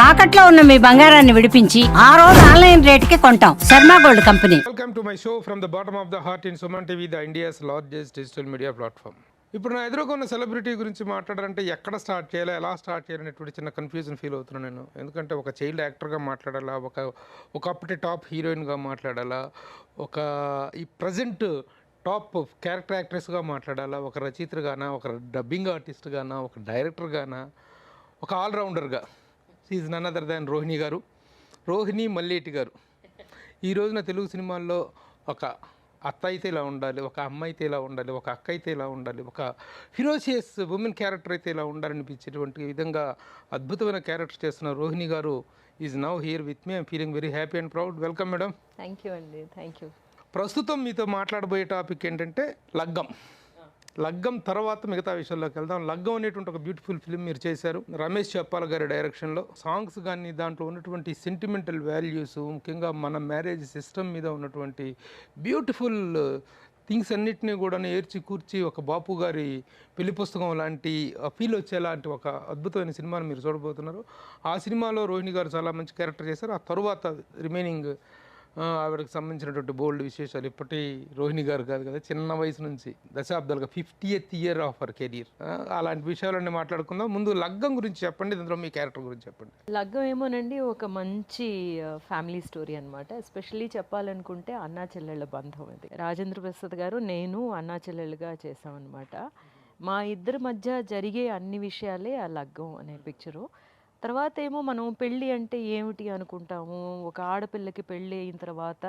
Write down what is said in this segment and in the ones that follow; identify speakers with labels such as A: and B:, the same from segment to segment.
A: తాకట్లో ఉన్న మీ బంగారాన్ని విడిపించి ఆ రోజు ఆన్లైన్ రేటుకి కొంటాం. Sharma gold company.
B: Welcome to my show from the bottom of the heart in Suman TV, the India's largest digital media platform. ఇప్పుడు నా ఎదురుగా ఉన్న సెలబ్రిటీ గురించి మాట్లాడాలంటే ఎక్కడ స్టార్ట్ చేయాలా, ఎలా స్టార్ట్ చేయాలనేటువంటి చిన్న కన్ఫ్యూజన్ ఫీల్ అవుతున్నాను నేను. ఎందుకంటే ఒక చైల్డ్ యాక్టర్గా మాట్లాడాలా, ఒకప్పటి టాప్ హీరోయిన్గా మాట్లాడాలా, ఒక ఈ ప్రజెంట్ టాప్ క్యారెక్టర్ యాక్ట్రెస్గా మాట్లాడాలా, ఒక రచయితగానా, ఒక డబ్బింగ్ ఆర్టిస్ట్గానా, ఒక డైరెక్టర్గానా, ఒక ఆల్రౌండర్గా. Is none other than Rohini garu, Rohini Malleti గారు. ఈ రోజున తెలుగు సినిమాల్లో ఒక అత్త అయితే ఇలా ఉండాలి, ఒక అమ్మ అయితే ఇలా ఉండాలి, ఒక అక్క అయితే ఇలా ఉండాలి, ఒక హీరోషియస్ ఉమెన్ క్యారెక్టర్ అయితే ఇలా ఉండాలనిపించేటువంటి విధంగా అద్భుతమైన క్యారెక్టర్ చేస్తున్న రోహిణి గారు is now here with me. I'm feeling very happy and proud. Welcome madam.
C: Thank you అండి, థ్యాంక్ యూ.
B: ప్రస్తుతం మీతో మాట్లాడబోయే టాపిక్ ఏంటంటే లగ్గం. లగ్గం తర్వాత మిగతా విషయాల్లోకి వెళ్దాం. లగ్గం అనేటువంటి ఒక బ్యూటిఫుల్ ఫిల్మ్ మీరు చేశారు, రమేష్ చెప్పాల గారి డైరెక్షన్లో. సాంగ్స్ కానీ దాంట్లో ఉన్నటువంటి సెంటిమెంటల్ వాల్యూస్, ముఖ్యంగా మన మ్యారేజ్ సిస్టమ్ మీద ఉన్నటువంటి బ్యూటిఫుల్ థింగ్స్ అన్నిటినీ కూడా ఏర్చి కూర్చి ఒక బాపు గారి పెళ్లి పుస్తకం లాంటి ఫీల్ వచ్చేలాంటి ఒక అద్భుతమైన సినిమాను మీరు చూడబోతున్నారు. ఆ సినిమాలో రోహిణి గారు చాలా మంచి క్యారెక్టర్ చేశారు. ఆ తరువాత రిమైనింగ్ ఆవిడకి సంబంధించినటువంటి బోల్డ్ విశేషాలు. ఇప్పటి రోహిణి గారు కాదు కదా, చిన్న వయసు నుంచి దశాబ్దాలుగా 50th year of our career. అలాంటి విషయాలన్నీ మాట్లాడుకుందాం. ముందు లగ్గం గురించి చెప్పండి, ఇందులో మీ క్యారెక్టర్ గురించి చెప్పండి.
C: లగ్గం ఏమోనండి, ఒక మంచి ఫ్యామిలీ స్టోరీ అనమాట. ఎస్పెషల్లీ చెప్పాలనుకుంటే అన్నా చెల్లెళ్ళ బంధం ఇది. రాజేంద్ర ప్రసాద్ గారు, నేను అన్నా చెల్లెళ్ళుగా చేసామన్నమాట. మా ఇద్దరి మధ్య జరిగే అన్ని విషయాలే ఆ లగ్గం అనే పిక్చరు. తర్వాత ఏమో మనం పెళ్ళి అంటే ఏమిటి అనుకుంటాము. ఒక ఆడపిల్లకి పెళ్ళి అయిన తర్వాత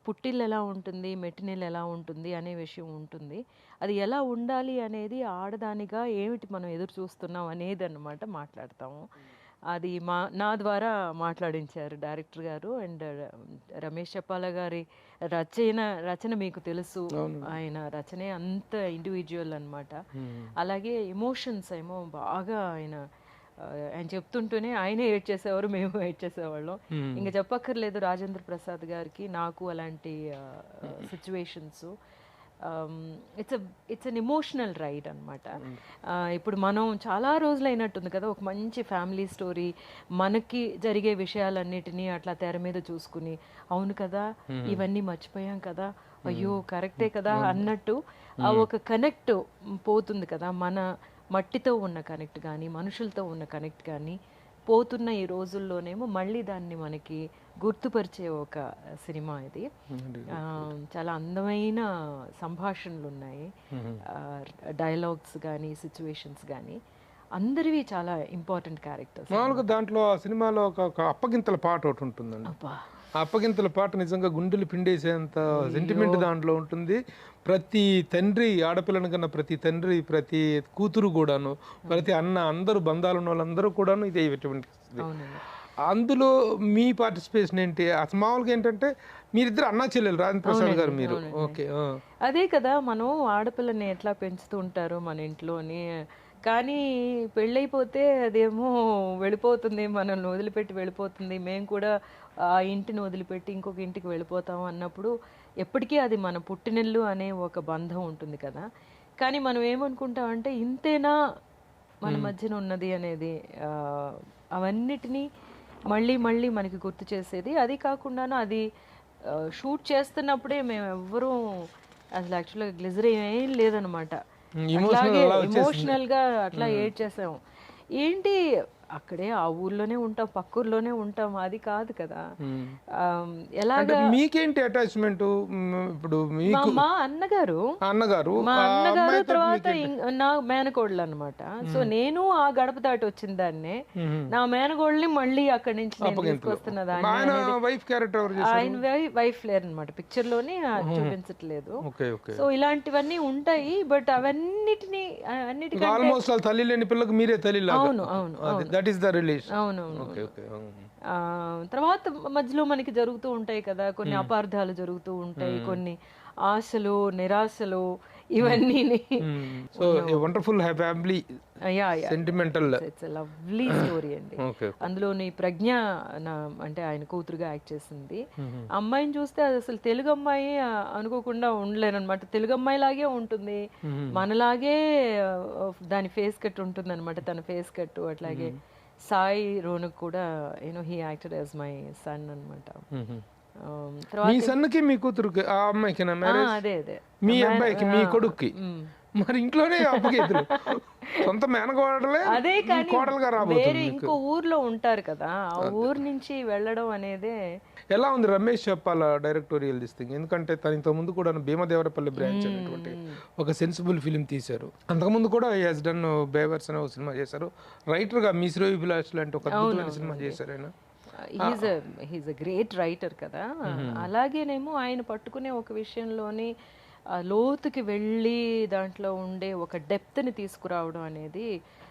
C: పుట్టిల్లు ఎలా ఉంటుంది, మెట్టినిల్లు ఎలా ఉంటుంది అనే విషయం ఉంటుంది. అది ఎలా ఉండాలి అనేది ఆడదానిగా ఏమిటి మనం ఎదురు చూస్తున్నాం అనేది అన్నమాట మాట్లాడతాము. అది నా ద్వారా మాట్లాడించారు డైరెక్టర్ గారు. అండ్ రమేష్ చెప్పాల గారి రచన మీకు తెలుసు, ఆయన రచనే అంత ఇండివిజువల్ అనమాట. అలాగే ఎమోషన్స్ ఏమో బాగా ఆయన చెప్తుంటూనే ఆయనే ఏడ్ చేసేవారు, మేము ఏడ్ చేసేవాళ్ళం. ఇంకా చెప్పక్కర్లేదు రాజేంద్ర ప్రసాద్ గారికి నాకు అలాంటి situations. It's an emotional ride అనమాట. ఇప్పుడు మనం చాలా రోజులు అయినట్టుంది కదా ఒక మంచి ఫ్యామిలీ స్టోరీ, మనకి జరిగే విషయాలన్నిటినీ అట్లా తెర మీద చూసుకుని, అవును కదా ఇవన్నీ మర్చిపోయాం కదా, అయ్యో కరెక్టే కదా అన్నట్టు ఆ ఒక కనెక్ట్ పోతుంది కదా. మన మట్టితో ఉన్న కనెక్ట్ కానీ, మనుషులతో ఉన్న కనెక్ట్ కానీ పోతున్న ఈ రోజుల్లోనేమో మళ్ళీ దాన్ని మనకి గుర్తుపరిచే ఒక సినిమా ఇది. చాలా అందమైన సంభాషణలు ఉన్నాయి, డైలాగ్స్ కానీ, సిచ్యువేషన్స్ కానీ అందరివి చాలా ఇంపార్టెంట్ క్యారెక్టర్స్.
B: మామూలుగా దాంట్లో ఆ సినిమాలో ఒక అప్పగింతల పాట ఒకటి ఉంటుందండి. ఆ అప్పగింతల పాట నిజంగా గుండెలు పిండేసేంత సెంటిమెంట్ దాంట్లో ఉంటుంది. ప్రతి తండ్రి, ఆడపిల్లని కన్నా ప్రతి తండ్రి, ప్రతి కూతురు కూడాను, ప్రతి అన్న, అందరూ బంధాలు ఉన్న వాళ్ళందరూ కూడాను ఇదే ఇటువంటి. అందులో మీ పార్టిసిపేషన్ ఏంటి? అసలు మామూలుగా ఏంటంటే మీరిద్దరు అన్నా చెల్లెలు, రాజేంద్ర ప్రసాద్ గారు మీరు. ఓకే,
C: అదే కదా, మనం ఆడపిల్లని ఎట్లా పెంచుతూ ఉంటారు మన ఇంట్లోని, కానీ పెళ్ళైపోతే అదేమో వెళ్ళిపోతుంది, మనల్ని వదిలిపెట్టి వెళ్ళిపోతుంది, మేము కూడా ఆ ఇంటిని వదిలిపెట్టి ఇంకొక ఇంటికి వెళ్ళిపోతాము అన్నప్పుడు ఎప్పటికీ అది మన పుట్టినిల్లు అనే ఒక బంధం ఉంటుంది కదా. కానీ మనం ఏమనుకుంటామంటే ఇంతేనా మన మధ్యన ఉన్నది అనేది, అవన్నిటినీ మళ్ళీ మళ్ళీ మనకి గుర్తు చేసేది. అది కాకుండాను అది షూట్ చేస్తున్నప్పుడే మేము ఎవ్వరూ అసలు యాక్చువల్గా గ్లిజర్ ఏం లేదనమాట, అట్లాగే ఎమోషనల్ గా అట్లా ఏడ్ చేసాము. ఏంటి అక్కడే ఆ ఊర్లోనే ఉంటాం, పక్క ఊర్లోనే ఉంటాం, అది కాదు కదా. ఎలాగా
B: మీకేంటి అటాచ్మెంట్? ఇప్పుడు
C: మా అన్నగారు తర్వాత నా మేనకోడలు అనమాట. సో నేను ఆ గడప దాటి వచ్చిన దాన్నే, నా మేనకోడల్ని మళ్ళీ అక్కడి నుంచి తీసుకొస్తున్న దాన్ని. ఆయన వైఫ్ లేరు అనమాట, పిక్చర్ లోనే చూపించట్లేదు. సో ఇలాంటివన్నీ ఉంటాయి. బట్ అవన్నిటిని
B: ఆల్మోస్ట్ తల్లి లేని పిల్లలకు మీరే తల్లి.
C: అవును అవును, అవునవును. తర్వాత మధ్యలో మనకి జరుగుతూ ఉంటాయి కదా కొన్ని అపార్థాలు జరుగుతూ ఉంటాయి, కొన్ని ఆశలు, నిరాశలు, ఇవన్నీ.
B: So wonderful family sentimental,
C: it's lovely story అండి. అందులోని ప్రజ్ఞ అంటే ఆయన కూతురుగా యాక్ట్ చేసింది. అమ్మాయిని చూస్తే అది అసలు తెలుగు అమ్మాయి అనుకోకుండా ఉండలేను అనమాట. తెలుగు అమ్మాయి లాగే ఉంటుంది, మనలాగే దాని ఫేస్ కట్ ఉంటుంది అనమాట, తన ఫేస్ కట్ అట్లాగే సాయి రోనక్ కూడా he acted as my son అనమాట.
B: మీ సన్నుకి మీ కూతురుకి ఆ అమ్మాయికి మ్యారేజ్?
C: అదే అదే
B: మీ అబ్బాయికి మీ కొడుక్కి. మరి ఇంట్లోనే అప్పగేతులు సొంత మేనకోడలే
C: అదే కానీ
B: కోడలుగా
C: వేరే
B: రాబోతుంది.
C: ఇంకో ఊర్లో ఉంటారు కదా, ఆ ఊరు నుంచి వెళ్ళడం అనేదే.
B: ఎలా ఉంది రమేష్ చెప్పాల డైరెక్టోరియల్ దిస్తింగ్? ఎందుకంటే తన ఇంత ముందు కూడా భీమదేవరపల్లి బ్రాంచ్ అనేటువంటి ఒక సెన్సిబుల్ ఫిలిం తీశారు. అంతకుముందు కూడా హెస్ డన్ బేవర్స్ అనే ఒక సినిమా చేశారు. రైటర్గా మీ శ్రేయోభిలాష్ లాంటి ఒక అద్భుతమైన సినిమా చేశారు ఆయన.
C: హీజ్ అ గ్రేట్ రైటర్ కదా. అలాగేనేమో ఆయన పట్టుకునే ఒక విషయంలోని లోతుకి వెళ్ళి దాంట్లో ఉండే ఒక డెప్త్ని తీసుకురావడం అనేది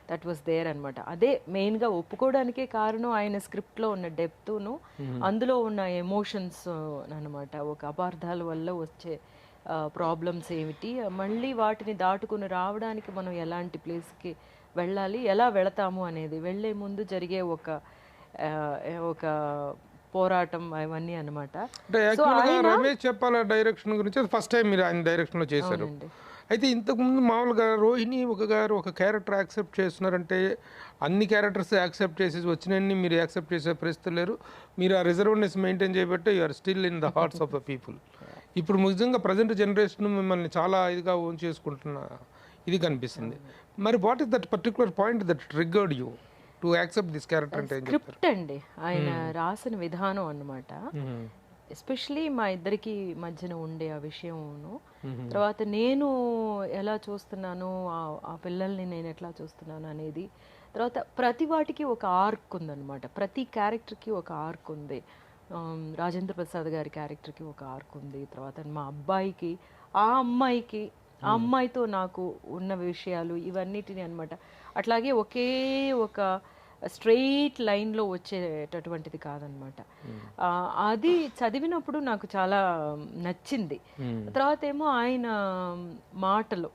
C: దట్ వాస్ దేర్ అనమాట. అదే మెయిన్గా ఒప్పుకోవడానికే కారణం ఆయన స్క్రిప్ట్లో ఉన్న డెప్త్ను, అందులో ఉన్న ఎమోషన్స్ అనమాట. ఒక అపార్థాల వల్ల వచ్చే ప్రాబ్లమ్స్ ఏమిటి, మళ్ళీ వాటిని దాటుకుని రావడానికి మనం ఎలాంటి ప్లేస్కి వెళ్ళాలి, ఎలా వెళతాము అనేది, వెళ్ళే ముందు జరిగే ఒక పోరాటం అవన్నీ అనమాట.
B: రమేష్ చెప్పాల డైరెక్షన్ గురించి ఫస్ట్ టైం మీరు ఆయన డైరెక్షన్లో చేశారు. అయితే ఇంతకుముందు మామూలుగా రోహిణి ఒక క్యారెక్టర్ యాక్సెప్ట్ చేస్తున్నారంటే అన్ని క్యారెక్టర్స్ యాక్సెప్ట్ చేసి వచ్చినన్ని మీరు యాక్సెప్ట్ చేసే పరిస్థితి లేరు. మీరు ఆ రిజర్వ్నెస్ మెయింటైన్ చేయబట్టే you are still in the hearts of the people. ఇప్పుడు నిజంగా ప్రజెంట్ జనరేషన్ మిమ్మల్ని చాలా ఇదిగా ఓన్ చేసుకుంటున్న ఇది కనిపిస్తుంది. మరి what is that particular point that triggered you to accept this character? అంటే
C: స్క్రిప్ట్ అండి, ఆయన రాసిన విధానం అన్నమాట. ఎస్పెషలీ మా ఇద్దరికి మధ్యన ఉండే ఆ విషయమును, తర్వాత నేను ఎలా చూస్తున్నాను, ఆ పిల్లల్ని నేను ఎట్లా చూస్తున్నాను అనేది, తర్వాత ప్రతి వాటికి ఒక ఆర్క్ ఉందన్నమాట. ప్రతి క్యారెక్టర్కి ఒక ఆర్క్ ఉంది. రాజేంద్ర ప్రసాద్ గారి క్యారెక్టర్కి ఒక ఆర్క్ ఉంది. తర్వాత మా అబ్బాయికి, ఆ అమ్మాయికి, ఆ అమ్మాయితో నాకు ఉన్న విషయాలు ఇవన్నిటిని అనమాట. అట్లాగే ఒకే ఒక స్ట్రెయిట్ లైన్లో వచ్చేటటువంటిది కాదనమాట. అది చదివినప్పుడు నాకు చాలా నచ్చింది. తర్వాత ఏమో ఆయన మాటలు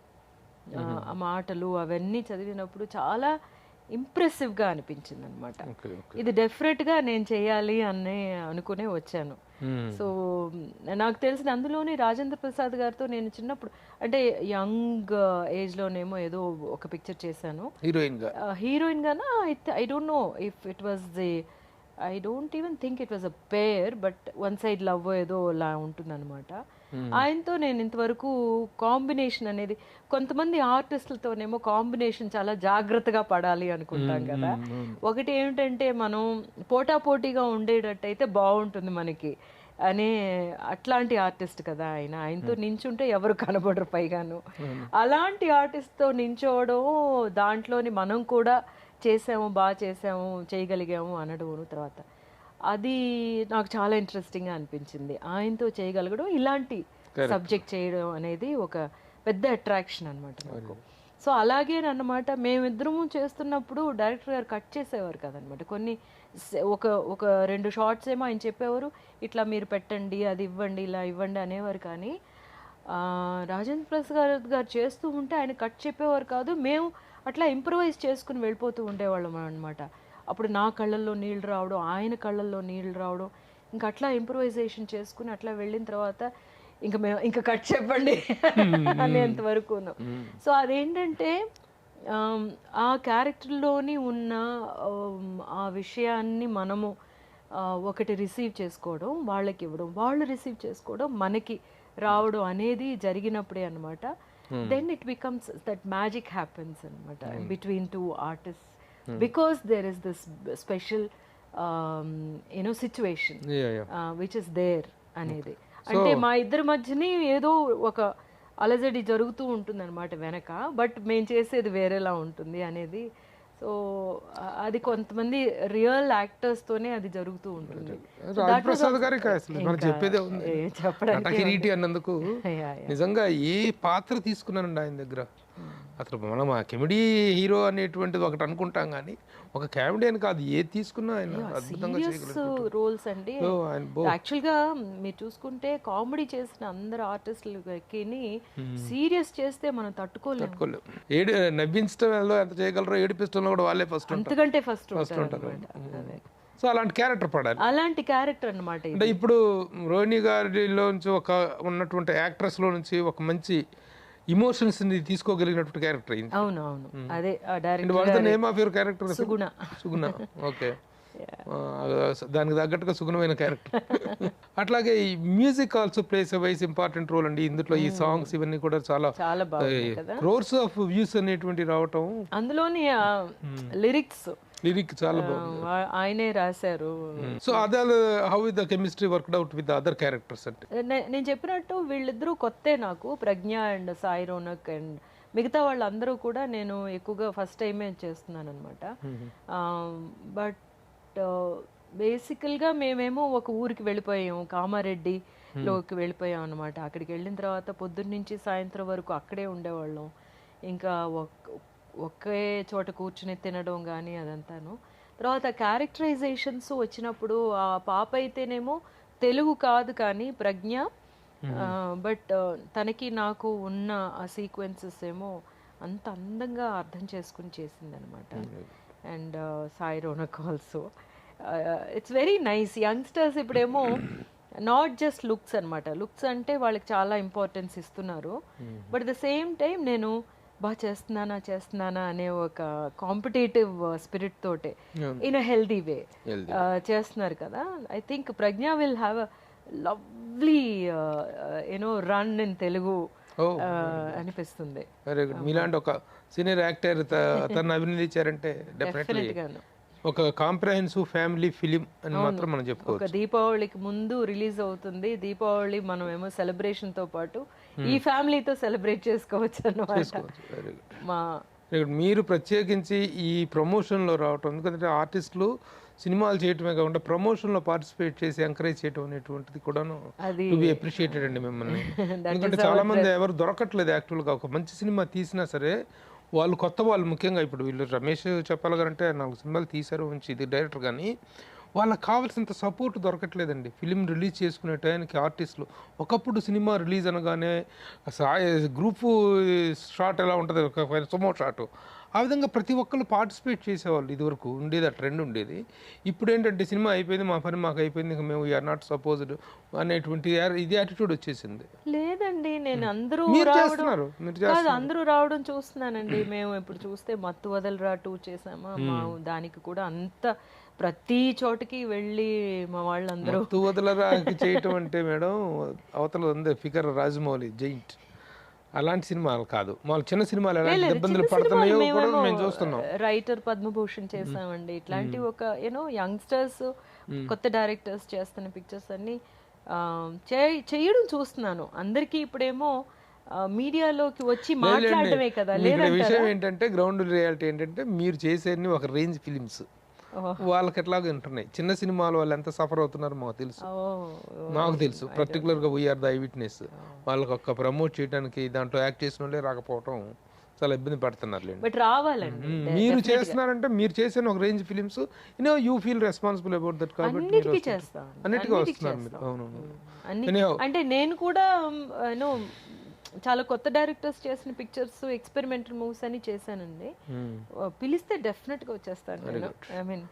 C: అవన్నీ చదివినప్పుడు చాలా ఇంప్రెసివ్గా అనిపించింది అనమాట. ఇది డెఫినెట్గా నేను చేయాలి అని అనుకునే వచ్చాను. సో నాకు తెలిసిన అందులోనే రాజేంద్ర ప్రసాద్ గారితో నేను చిన్నప్పుడు అంటే యంగ్ ఏజ్లోనేమో ఏదో ఒక పిక్చర్ చేశాను heroine Gaana. I don't know if it was I don't even think it was a pair, but one side love ఏదో లా ఉంటుందన్నమాట. ఆయనతో నేను ఇంతవరకు కాంబినేషన్ అనేది, కొంతమంది ఆర్టిస్టులతోనేమో కాంబినేషన్ చాలా జాగ్రత్తగా పడాలి అనుకుంటాం కదా. ఒకటి ఏమిటంటే మనం పోటాపోటీగా ఉండేటట్టయితే బాగుంటుంది మనకి అనే అట్లాంటి ఆర్టిస్ట్ కదా ఆయన. ఆయనతో నించుంటే ఎవరు కనబడరు పైగాను. అలాంటి ఆర్టిస్ట్తో నించోవడం, దాంట్లోని మనం కూడా చేసాము, బాగా చేసాము, చేయగలిగాము అనడం, తర్వాత అది నాకు చాలా ఇంట్రెస్టింగ్గా అనిపించింది. ఆయనతో చేయగలగడం, ఇలాంటి సబ్జెక్ట్ చేయడం అనేది ఒక పెద్ద అట్రాక్షన్ అనమాట నాకు. సో అలాగేనమాట మేమిద్దరము చేస్తున్నప్పుడు డైరెక్టర్ గారు కట్ చేసేవారు కదనమాట. కొన్ని ఒక 2 షార్ట్స్ ఏమో ఆయన చెప్పేవారు, ఇట్లా మీరు పెట్టండి, అది ఇవ్వండి, ఇలా ఇవ్వండి అనేవారు. కానీ రాజేంద్ర ప్రసాద్ గారు చేస్తూ ఉంటే ఆయన కట్ చెప్పేవారు కాదు, మేము అట్లా ఇంప్రూవైజ్ చేసుకుని వెళ్ళిపోతూ ఉండేవాళ్ళం అనమాట. అప్పుడు నా కళ్ళల్లో నీళ్ళు రావడం, ఆయన కళ్ళల్లో నీళ్ళు రావడం, ఇంకా అట్లా ఇంప్రూవైజేషన్ చేసుకుని అట్లా వెళ్ళిన తర్వాత ఇంకా కట్ చెప్పండి అనేంత వరకును. సో అదేంటంటే ఆ క్యారెక్టర్లోని ఉన్న ఆ విషయాన్ని మనము ఒకటి రిసీవ్ చేసుకోవడం, వాళ్ళకి ఇవ్వడం, వాళ్ళు రిసీవ్ చేసుకోవడం, మనకి రావడం అనేది జరిగినప్పుడే అనమాట. Then it becomes that magic happens అనమాట between 2 artists, because there is this special situation which is there అనేది. అంటే మా ఇద్దరి మధ్యని ఏదో ఒక అలజడి జరుగుతూ ఉంటుంది అనమాట వెనక, బట్ మేము చేసేది వేరేలా ఉంటుంది అనేది. సో అది కొంతమంది రియల్ యాక్టర్స్ తోనే అది జరుగుతూ ఉంటుంది.
B: చెప్పడానికి అన్నందుకు నిజంగా ఏ పాత్ర తీసుకున్నానండి ఆయన దగ్గర. అసలు మనం ఆ కమెడీ హీరో అనేటువంటిది ఒకటి అనుకుంటాం, కానీ ఒక కామెడీ అని కాదు, ఏ తీసుకున్నా ఆయన అద్భుతంగా
C: రోల్స్ అండి. యాక్చువల్గా మీరు చూసుకుంటే కామెడీ చేసిన అందరు ఆర్టిస్టులకి సీరియస్ చేస్తే మనం తట్టుకోలేము.
B: నవ్వించడంలో ఎంత చేయగలరో ఏడిపిస్టంలో కూడా వాళ్ళే ఫస్ట్,
C: అంతకంటే ఫస్ట్
B: ఉంటారు. సో అలాంటి క్యారెక్టర్ పడాలి,
C: అలాంటి క్యారెక్టర్ అనమాట.
B: అంటే ఇప్పుడు రోహిణి గారిలో నుంచి ఉన్నటువంటి యాక్ట్రెస్ లో నుంచి ఒక మంచి ఇమోషన్స్ ని తీసుకోగలిగినటువంటి క్యారెక్టర్ అయింది.
C: అవును అవును అదే
B: what the
C: director
B: name of your character?
C: Suguna.
B: Suguna, okay. దానికి తగ్గట్టుగా సుగుణమైన క్యారెక్టర్. అట్లాగే ఈ మ్యూజిక్ ఆల్సో ప్లేస్ ఎ వైస్ ఇంపార్టెంట్ రోల్ అండి ఇందులో. ఈ సాంగ్స్ ఇవన్నీ కూడా చాలా
C: చాలా బాగుంది కదా,
B: క్రోర్స్ ఆఫ్ వ్యూస్ అనేటువంటి రావటం.
C: అందులోని లిరిక్స్
B: లిరిక్ చాలా బాగుంది,
C: ఆయనే రాశారు.
B: సో అదే how is the chemistry worked out with other characters అంటే?
C: నేను చెప్పినట్టు వీళ్ళిద్దరూ కొత్తే నాకు, ప్రజ్ఞ అండ్ సాయి రోనక్ అండ్ మిగతా వాళ్ళందరూ కూడా నేను ఎక్కువగా ఫస్ట్ టైమే చేస్తున్నాను అనమాట. బట్ బేసికల్గా మేమేమో ఒక ఊరికి వెళ్ళిపోయాము, కామారెడ్డిలోకి వెళ్ళిపోయాం అనమాట. అక్కడికి వెళ్ళిన తర్వాత పొద్దున్న నుంచి సాయంత్రం వరకు అక్కడే ఉండేవాళ్ళం. ఇంకా ఒకే చోట కూర్చుని తినడం కానీ అదంతాను. తర్వాత క్యారెక్టరైజేషన్స్ వచ్చినప్పుడు ఆ పాప అయితేనేమో తెలుగు కాదు కానీ ప్రజ్ఞ, బట్ తనకి నాకు ఉన్న ఆ సీక్వెన్సెస్ ఏమో అంత అందంగా అర్థం చేసుకుని చేసింది అనమాట. And Sai Ronak also, it's very nice. Youngsters ఇప్పుడేమో నాట్ జస్ట్ లుక్స్ అనమాట, లుక్స్ అంటే వాళ్ళకి చాలా ఇంపార్టెన్స్ ఇస్తున్నారు. బట్ ద సేమ్ టైం నేను బాగా చేస్తున్నానా అనే ఒక కాంపిటేటివ్ స్పిరిట్ తోటే ఇన్ అ హెల్దీ వే చేస్తున్నారు కదా. I think Pragya will have a lovely you know run in Telugu అనిపిస్తుంది.
B: Very good. మీలాంటి ఒక సీనియర్ యాక్టర్ తను అభినందించారంటే డెఫినెట్లీ ఒక కాంప్రహెన్సివ్ ఫ్యామిలీ ఫిలిం అని మాత్రం మనం చెప్పుకోవచ్చు.
C: ఒక దీపావళికి ముందు రిలీజ్ అవుతుంది. దీపావళి మనం ఏమో సెలబ్రేషన్ తో పాటు ఈ ఫ్యామిలీతో సెలబ్రేట్ చేసుకోవచ్చు అన్నమాట.
B: మీరు ప్రత్యేకించి ఈ ప్రమోషన్ లో రావటం, ఎందుకంటే ఆర్టిస్టులు సినిమాలు చేయటమే కాకుండా ప్రమోషన్ లో పార్టిసిపేట్ చేసి ఎంకరేజ్ చేయటం అనేటువంటిది కూడాను టు బి అప్రిషియేటెడ్ అండి మిమ్మల్ని. ఎందుకంటే చాలా మంది ఎవరు దొరకట్లేదు యాక్చువల్గా. ఒక మంచి సినిమా తీసినా సరే వాళ్ళు కొత్త వాళ్ళు, ముఖ్యంగా ఇప్పుడు వీళ్ళు రమేష్ చెప్పాలంటే 4 సినిమాలు తీశారు మంచి ఇది డైరెక్టర్, కానీ వాళ్ళకి కావాల్సినంత సపోర్ట్ దొరకట్లేదండి ఫిలిం రిలీజ్ చేసుకునే టైంకి. ఆర్టిస్టులు ఒకప్పుడు సినిమా రిలీజ్ అనగానే గ్రూప్ షాట్ ఎలా ఉంటుంది, ఒక సుమో షాట్, ఆ విధంగా ప్రతి ఒక్కరు పార్టిసిపేట్ చేసేవాళ్ళు. ఇదివరకు ఉండేది, ఆ ట్రెండ్ ఉండేది. ఇప్పుడు ఏంటంటే సినిమా అయిపోయింది, మా పని మాకు అయిపోయింది, ఇంకా మేము వీఆర్ నాట్ సపోజ్డ్ అనేటువంటి ఇది యాటిట్యూడ్ వచ్చేసింది.
C: లేదండి, నేను అందరూ రావడం చూస్తున్నానండి. మేము ఇప్పుడు చూస్తే మత్తు వదలరా 2 చేసామా, మా దానికి కూడా అంత ప్రతి చోటకి వెళ్ళి మా వాళ్ళందరూ
B: మత్తు వదలరా చేయటం అంటే మేడం అవతల ఉంది ఫిగర్ రాజమౌళి జైంట్, అలాంటి సినిమాలు కాదు, మా చిన్న సినిమాలు ఎలాంటి ఇబ్బందులు పడుతున్నాయో కూడా మేము చూస్తున్నాం.
C: రైటర్ పద్మభూషణ్ చేసామండి. ఇట్లాంటి ఒక యూనో యంగ్స్టర్స్ కొత్త డైరెక్టర్స్ చేస్తున్న పిక్చర్స్ అన్ని చేయడం చూస్తున్నాను. అందరికీ ఇప్పుడేమో మీడియాలోకి వచ్చి మాట్లాడటమే కదా.
B: లేదా విషయం ఏంటంటే గ్రౌండ్ రియాలిటీ ఏంటంటే మీరు చేసేది ఒక రేంజ్ ఫిలిమ్స్ వాళ్ళకి ఎట్లాగా ఉంటున్నాయి. చిన్న సినిమాలు వాళ్ళు ఎంత సఫర్ అవుతున్నారో మాకు తెలుసు. పర్టికులర్గా వీఆర్ ద ఐ విట్నెస్. వాళ్ళకి ఒక్క ప్రమోట్ చేయడానికి దాంట్లో యాక్ట్ చేసిన వాళ్ళే రాకపోవటం చాలా ఇబ్బంది పడుతున్నారు.
C: బట్ రావాలండి,
B: మీరు చేస్తున్నారంటే మీరు చేసిన ఒక range films you feel responsible about that కాబట్టి అన్నిటికీ వస్తున్నారు మీరు. అవును,
C: అంటే నేను కూడా చాలా కొత్త డైరెక్టర్స్ చేసిన పిక్చర్స్, ఎక్స్పెరిమెంటల్ మూవ్స్ అని చేశానండి. పిలిస్తే డెఫినెట్ గా వచ్చేస్తాను. I mean